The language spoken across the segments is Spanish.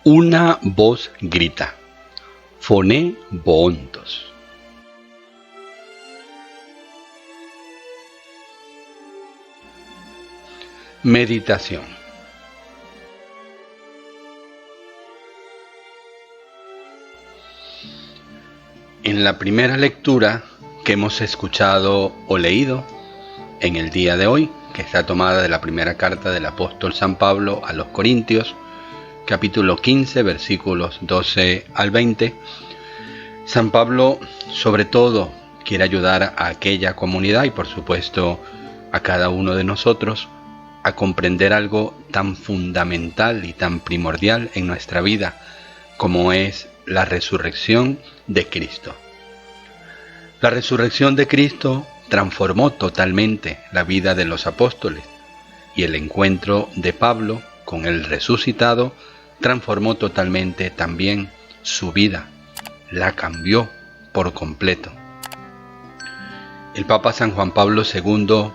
Una voz grita: «Phone boontos». Meditación. En la primera lectura que hemos escuchado o leído en el día de hoy, que está tomada de la primera carta del apóstol San Pablo a los Corintios, capítulo 15, versículos 12 al 20, San Pablo sobre todo quiere ayudar a aquella comunidad y por supuesto a cada uno de nosotros a comprender algo tan fundamental y tan primordial en nuestra vida como es la resurrección de Cristo. La resurrección de Cristo transformó totalmente la vida de los apóstoles y el encuentro de Pablo con el resucitado transformó totalmente también su vida, la cambió por completo. El Papa San Juan Pablo II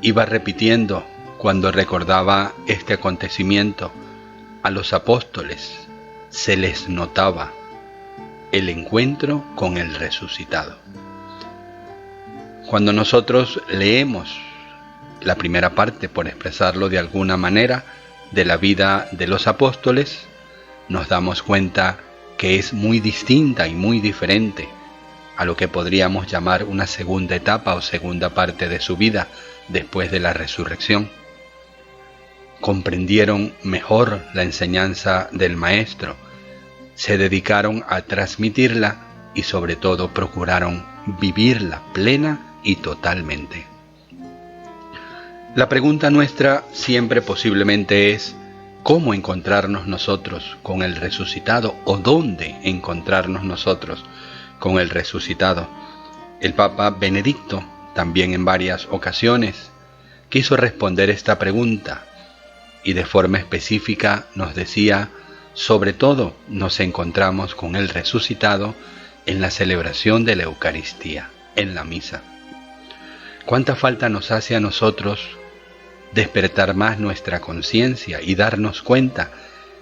iba repitiendo cuando recordaba este acontecimiento a los apóstoles, se les notaba el encuentro con el resucitado. Cuando nosotros leemos la primera parte, por expresarlo de alguna manera, de la vida de los apóstoles, nos damos cuenta que es muy distinta y muy diferente a lo que podríamos llamar una segunda etapa o segunda parte de su vida después de la resurrección. Comprendieron mejor la enseñanza del Maestro, se dedicaron a transmitirla y sobre todo procuraron vivirla plena y totalmente. La pregunta nuestra siempre posiblemente es ¿cómo encontrarnos nosotros con el resucitado o dónde encontrarnos nosotros con el resucitado? El Papa Benedicto también en varias ocasiones quiso responder esta pregunta y de forma específica nos decía, sobre todo nos encontramos con el resucitado en la celebración de la Eucaristía, en la misa. ¿Cuánta falta nos hace a nosotros despertar más nuestra conciencia y darnos cuenta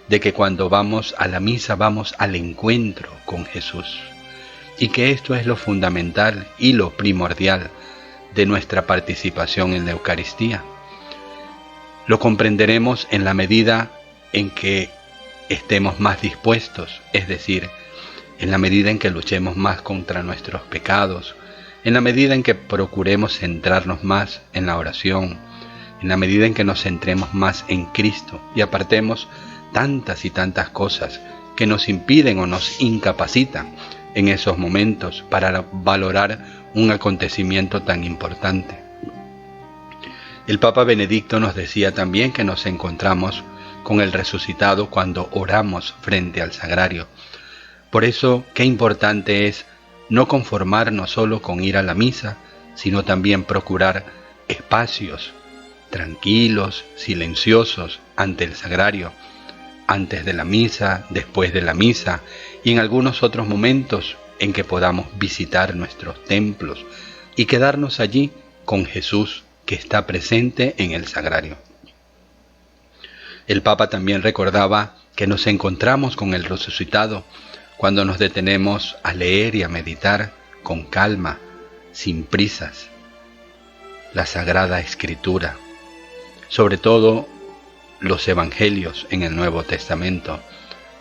de que cuando vamos a la misa vamos al encuentro con Jesús? Y que esto es lo fundamental y lo primordial de nuestra participación en la Eucaristía. Lo comprenderemos en la medida en que estemos más dispuestos, es decir, en la medida en que luchemos más contra nuestros pecados, en la medida en que procuremos centrarnos más en la oración, en la medida en que nos centremos más en Cristo y apartemos tantas y tantas cosas que nos impiden o nos incapacitan en esos momentos para valorar un acontecimiento tan importante. El Papa Benedicto nos decía también que nos encontramos con el resucitado cuando oramos frente al sagrario. Por eso, qué importante es no conformarnos solo con ir a la misa, sino también procurar espacios tranquilos, silenciosos ante el sagrario, antes de la misa, después de la misa y en algunos otros momentos en que podamos visitar nuestros templos y quedarnos allí con Jesús que está presente en el sagrario. El Papa también recordaba que nos encontramos con el resucitado cuando nos detenemos a leer y a meditar con calma, sin prisas, la Sagrada Escritura, sobre todo los Evangelios en el Nuevo Testamento.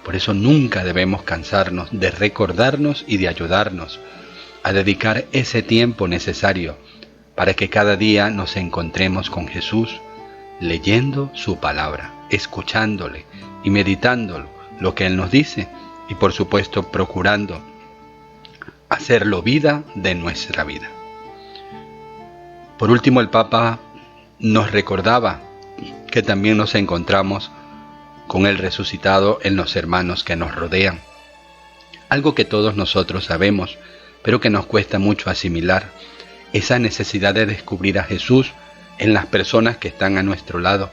Por eso nunca debemos cansarnos de recordarnos y de ayudarnos a dedicar ese tiempo necesario para que cada día nos encontremos con Jesús, leyendo su palabra, escuchándole y meditando lo que Él nos dice y por supuesto procurando hacerlo vida de nuestra vida. Por último, el Papa nos recordaba que también nos encontramos con el resucitado en los hermanos que nos rodean. Algo que todos nosotros sabemos, pero que nos cuesta mucho asimilar, esa necesidad de descubrir a Jesús en las personas que están a nuestro lado,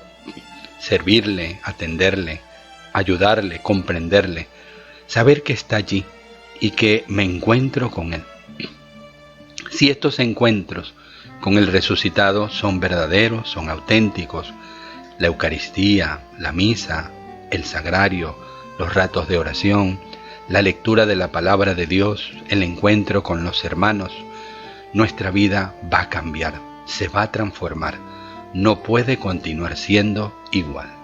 servirle, atenderle, ayudarle, comprenderle, saber que está allí y que me encuentro con Él. Si estos encuentros con el resucitado son verdaderos, son auténticos, la Eucaristía, la misa, el sagrario, los ratos de oración, la lectura de la palabra de Dios, el encuentro con los hermanos, nuestra vida va a cambiar, se va a transformar, no puede continuar siendo igual.